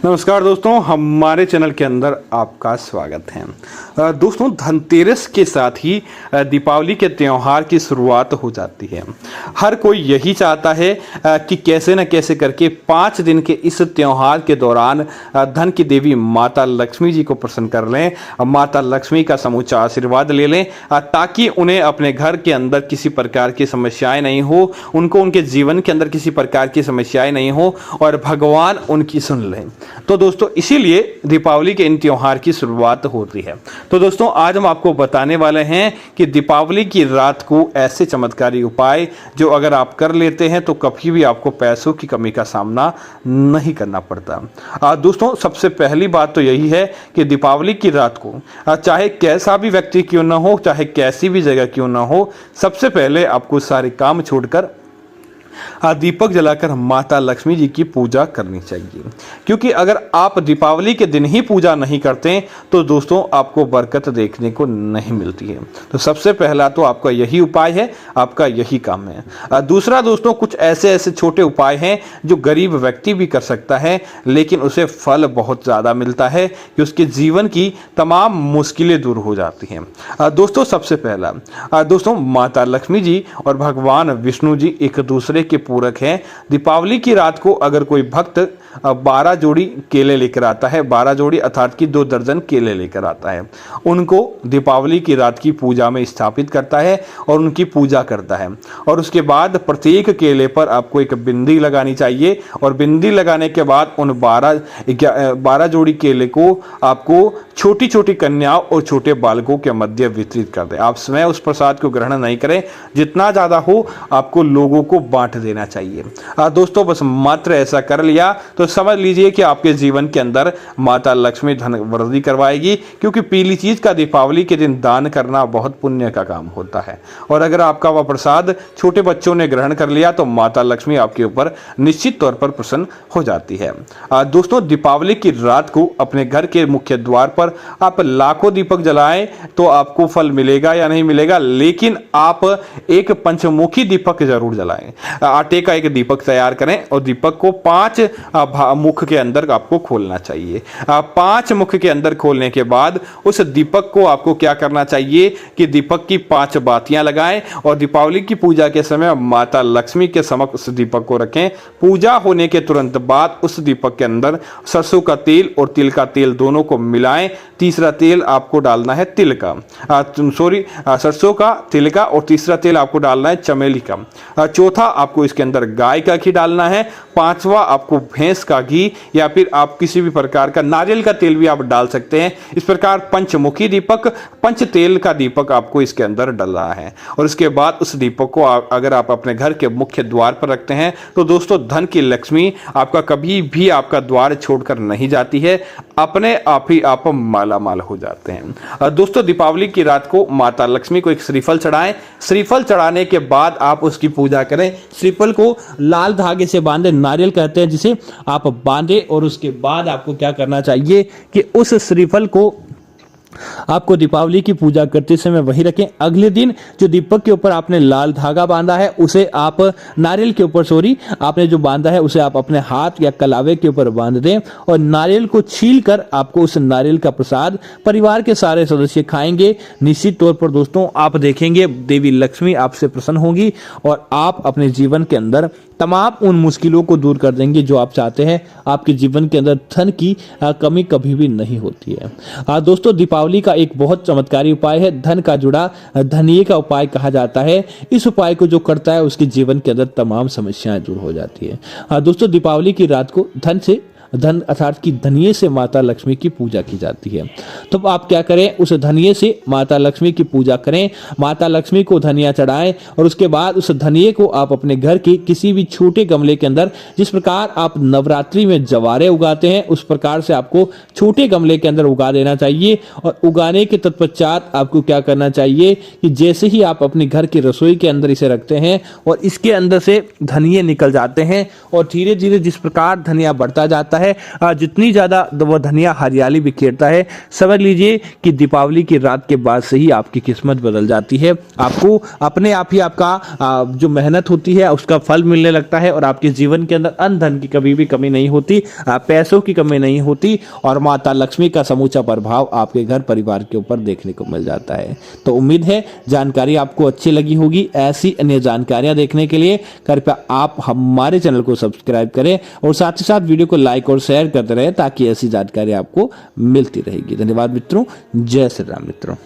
नमस्कार दोस्तों, हमारे चैनल के अंदर आपका स्वागत है। दोस्तों, धनतेरस के साथ ही दीपावली के त्यौहार की शुरुआत हो जाती है। हर कोई यही चाहता है कि कैसे न कैसे करके 5 दिन के इस त्यौहार के दौरान धन की देवी माता लक्ष्मी जी को प्रसन्न कर लें, माता लक्ष्मी का समूचा आशीर्वाद ले लें, ताकि उन्हें अपने घर के अंदर किसी प्रकार की समस्याएं नहीं हो, उनको उनके जीवन के अंदर किसी प्रकार की समस्याएं नहीं हो और भगवान उनकी सुन लें। तो दोस्तों, इसीलिए दीपावली के इन त्योहार की शुरुआत होती है। तो दोस्तों, आज हम आपको बताने वाले हैं कि दीपावली की रात को ऐसे चमत्कारी उपाय जो अगर आप कर लेते हैं तो कभी भी आपको पैसों की कमी का सामना नहीं करना पड़ता। दोस्तों, सबसे पहली बात तो यही है कि दीपावली की रात को चाहे कैसा भी व्यक्ति क्यों ना हो, चाहे कैसी भी जगह क्यों ना हो, सबसे पहले आपको सारे काम छोड़कर दीपक जलाकर माता लक्ष्मी जी की पूजा करनी चाहिए। क्योंकि अगर आप दीपावली के दिन ही पूजा नहीं करते तो दोस्तों आपको बरकत देखने को नहीं मिलती है। तो सबसे पहला तो आपका यही उपाय है, आपका यही काम है। दूसरा दोस्तों, कुछ ऐसे छोटे उपाय हैं जो गरीब व्यक्ति भी कर सकता है, लेकिन उसे फल बहुत ज़्यादा मिलता है कि उसके जीवन की तमाम मुश्किलें दूर हो जाती हैं। दोस्तों, सबसे पहला दोस्तों, माता लक्ष्मी जी और भगवान विष्णु जी एक दूसरे के पूरक हैं। दीपावली की रात को अगर कोई भक्त 12 जोड़ी केले लेकर आता है, 12 जोड़ी अर्थात कि 2 दर्जन केले लेकर आता है, उनको दीपावली की रात की पूजा में स्थापित करता है और उनकी पूजा करता है। और उसके बाद प्रत्येक केले पर आपको एक बिंदी लगानी चाहिए और बिंदी लगाने के बाद उन 12 जोड़ी केले को आपको छोटी छोटी कन्याओं और छोटे बालकों के मध्य वितरित कर दें। आप स्वयं उस प्रसाद को ग्रहण नहीं करें, जितना ज़्यादा हो आपको लोगों को बांट देना चाहिए। दोस्तों, बस मात्र ऐसा कर लिया तो समझ लीजिए कि आपके जीवन के अंदर माता लक्ष्मी धन वृद्धि करवाएगी। क्योंकि पीली चीज का दीपावली के दिन दान करना बहुत पुण्य का काम होता है। और अगर आपका वह प्रसाद छोटे बच्चों ने ग्रहण कर लिया तो माता लक्ष्मी आपके ऊपर निश्चित तौर पर प्रसन्न हो जाती है। दोस्तों, दीपावली की रात को अपने घर के मुख्य द्वार पर आप लाखों दीपक जलाएं तो आपको फल मिलेगा या नहीं मिलेगा, लेकिन आप एक पंचमुखी दीपक जरूर जलाएं। आटे का एक दीपक तैयार करें और दीपक को 5 मुख के अंदर आपको खोलना चाहिए। 5 मुख के अंदर खोलने के बाद उस दीपक को आपको क्या करना चाहिए कि दीपक की 5 बातियां लगाएं और दीपावली की पूजा के समय माता लक्ष्मी के समक्ष उस दीपक को रखें। पूजा होने के तुरंत बाद उस दीपक के अंदर सरसों का तेल और तिल का तेल दोनों को मिलाएं। तीसरा तेल आपको डालना है तिल का, सरसों का, तिल का, और तीसरा तेल आपको डालना है चमेली का। चौथा आपको इसके अंदर गाय का घी डालना है। 5वां आपको भैंस का घी या फिर आप किसी भी प्रकार का नारियल का तेल भी आप डाल सकते हैं। इस प्रकार पंचमुखी दीपक, पंच तेल का दीपक आपको इसके अंदर डालना है। और इसके बाद उस दीपक को अगर आप अपने घर के मुख्य द्वार पर रखते हैं तो दोस्तों धन की लक्ष्मी आपका कभी भी आपका द्वार छोड़कर नहीं जाती है, अपने आप ही आप मालामाल हो जाते हैं। दोस्तों, दीपावली की रात को माता लक्ष्मी को एक श्रीफल चढ़ाएं। श्रीफल चढ़ाने के बाद आप उसकी पूजा करें। श्रीफल को लाल धागे से बांधे, नारियल कहते हैं जिसे, आप बांधे और उसके बाद आपको क्या करना चाहिए कि उस श्रीफल को आपको दीपावली की पूजा करते समय वही रखें। अगले दिन जो दीपक के ऊपर आपने लाल धागा बांधा है उसे आप नारियल के ऊपर आपने जो बांधा है उसे आप अपने हाथ या कलावे के ऊपर बांध दें और नारियल को छीलकर आपको उस नारियल का प्रसाद परिवार के सारे सदस्य खाएंगे। निश्चित तौर पर दोस्तों आप देखेंगे देवी लक्ष्मी आपसे प्रसन्न होगी और आप अपने जीवन के अंदर तमाम उन मुश्किलों को दूर कर देंगे जो आप चाहते हैं। आपके जीवन के अंदर धन की कमी कभी भी नहीं होती है। दोस्तों, दीपावली का एक बहुत चमत्कारी उपाय है, धन का जुड़ा धनिये का उपाय कहा जाता है। इस उपाय को जो करता है उसके जीवन के अंदर तमाम समस्याएं दूर हो जाती है। दोस्तों, दीपावली की रात को धन अर्थात कि धनिये से माता लक्ष्मी की पूजा की जाती है। तो आप क्या करें, उस धनिये से माता लक्ष्मी की पूजा करें, माता लक्ष्मी को धनिया चढ़ाएं और उसके बाद उस धनिये को आप अपने घर के किसी भी छोटे गमले के अंदर, जिस प्रकार आप नवरात्रि में जवारे उगाते हैं उस प्रकार से आपको छोटे गमले के अंदर उगा देना चाहिए। और उगाने के तत्पश्चात आपको क्या करना चाहिए कि जैसे ही आप अपने घर की रसोई के अंदर इसे रखते हैं और इसके अंदर से धनिये निकल जाते हैं और धीरे धीरे जिस प्रकार धनिया बढ़ता जाता है है, जितनी ज़्यादा वो धनिया हरियाली बिखेरता है, समझ लीजिए कि दीपावली की रात के बाद से ही आपकी किस्मत बदल जाती है। आपको अपने आप ही आपका जो मेहनत होती है उसका फल मिलने लगता है और आपके जीवन के अंदर अन्न धन की कभी भी कमी नहीं होती, पैसों की कमी नहीं होती और माता लक्ष्मी का समूचा प्रभाव आपके घर परिवार के ऊपर देखने को मिल जाता है। तो उम्मीद है जानकारी आपको अच्छी लगी होगी। ऐसी अन्य जानकारियां देखने के लिए कृपया आप हमारे चैनल को सब्सक्राइब करें और साथ ही साथ वीडियो को लाइक और शेयर करते रहें ताकि ऐसी जानकारी आपको मिलती रहेगी। धन्यवाद मित्रों। जय श्री राम मित्रों।